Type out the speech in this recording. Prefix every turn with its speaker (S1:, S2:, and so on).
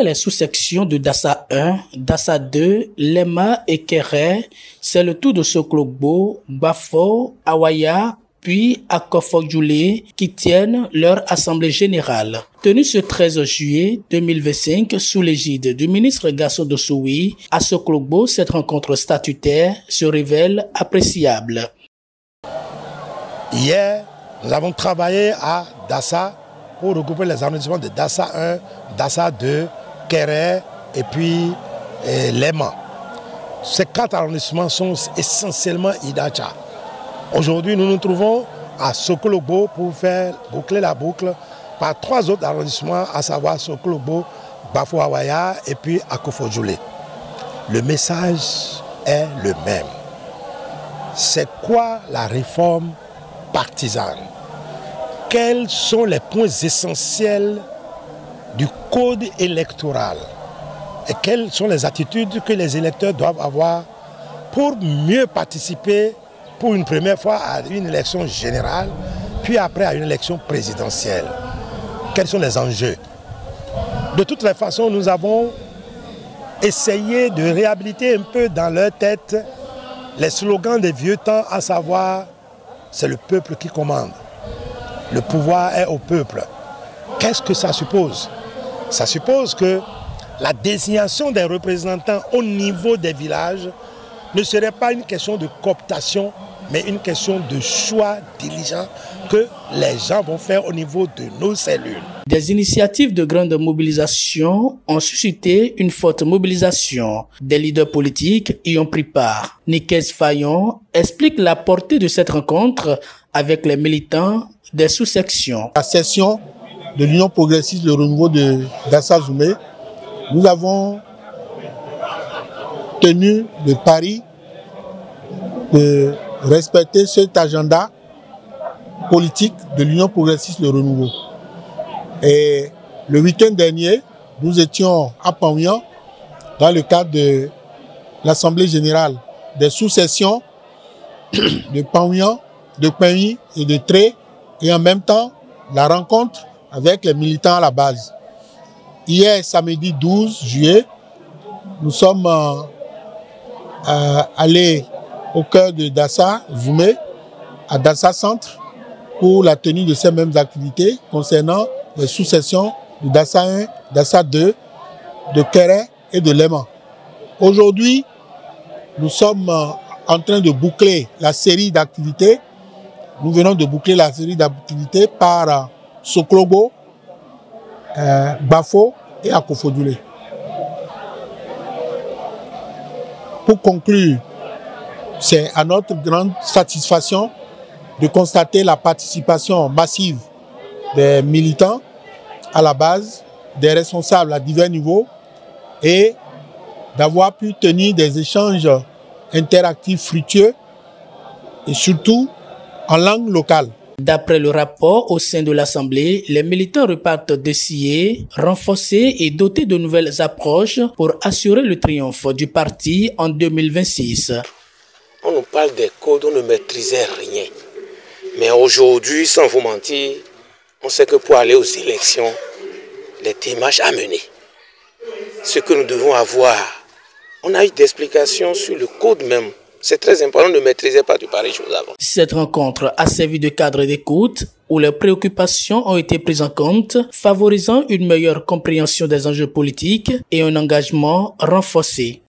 S1: Après les sous-sections de Dassa 1, Dassa 2, Lema et Kéré, c'est le tour de Soklogbo, Bafo, Awaya, puis Akofo-Djoulé qui tiennent leur assemblée générale. Tenue ce 13 juillet 2025 sous l'égide du ministre Gasso Dossoui, à Soklogbo, cette rencontre statutaire se révèle appréciable.
S2: Hier, nous avons travaillé à Dassa pour regrouper les arrondissements de Dassa 1, Dassa 2, Kéré et puis Lema. Ces 4 arrondissements sont essentiellement Idacha. Aujourd'hui, nous nous trouvons à Soklogbo pour faire boucler la boucle par 3 autres arrondissements, à savoir Soklogbo, Bafo-Awaya et puis Akofo-Djoulé. Le message est le même. C'est quoi la réforme partisane? Quels sont les points essentiels du code électoral? Et quelles sont les attitudes que les électeurs doivent avoir pour mieux participer pour une première fois à une élection générale, puis après à une élection présidentielle? Quels sont les enjeux? De toutes les façons, nous avons essayé de réhabiliter un peu dans leur tête les slogans des vieux temps, à savoir « c'est le peuple qui commande ». Le pouvoir est au peuple. Qu'est-ce que ça suppose? Ça suppose que la désignation des représentants au niveau des villages ne serait pas une question de cooptation, mais une question de choix diligent que les gens vont faire au niveau de nos cellules.
S1: Des initiatives de grande mobilisation ont suscité une forte mobilisation. Des leaders politiques y ont pris part. Nikes Fayon explique la portée de cette rencontre avec les militants des sous-sections.
S3: La session de l'Union progressiste, le renouveau de Dassa Zoumé, nous avons tenu le pari de respecter cet agenda politique de l'Union progressiste, le renouveau. Et le week-end dernier, nous étions à Paouyan dans le cadre de l'Assemblée générale des sous-sessions de Paouyan, de Paouy et de Tré, et en même temps la rencontre avec les militants à la base. Hier, samedi 12 juillet, nous sommes allés au cœur de Dassa Zoumé, à Dassa Centre, pour la tenue de ces mêmes activités concernant les sous-sessions de Dassa 1, Dassa 2, de Kéré et de Lema. Aujourd'hui, nous sommes en train de boucler la série d'activités. Nous venons de boucler la série d'activités par Soklogbo, Bafo et Akofo-Djoulé. Pour conclure, c'est à notre grande satisfaction de constater la participation massive des militants à la base, des responsables à divers niveaux et d'avoir pu tenir des échanges interactifs fructueux et surtout en langue locale.
S1: D'après le rapport au sein de l'Assemblée, les militants repartent dessillés, renforcés et dotés de nouvelles approches pour assurer le triomphe du parti en 2026.
S4: On nous parle des codes, on ne maîtrisait rien. Mais aujourd'hui, sans vous mentir, on sait que pour aller aux élections, les démarches à mener, ce que nous devons avoir, on a eu des explications sur le code même. C'est très important, on ne maîtrisait pas de pareilles choses avant.
S1: Cette rencontre a servi de cadre d'écoute où les préoccupations ont été prises en compte, favorisant une meilleure compréhension des enjeux politiques et un engagement renforcé.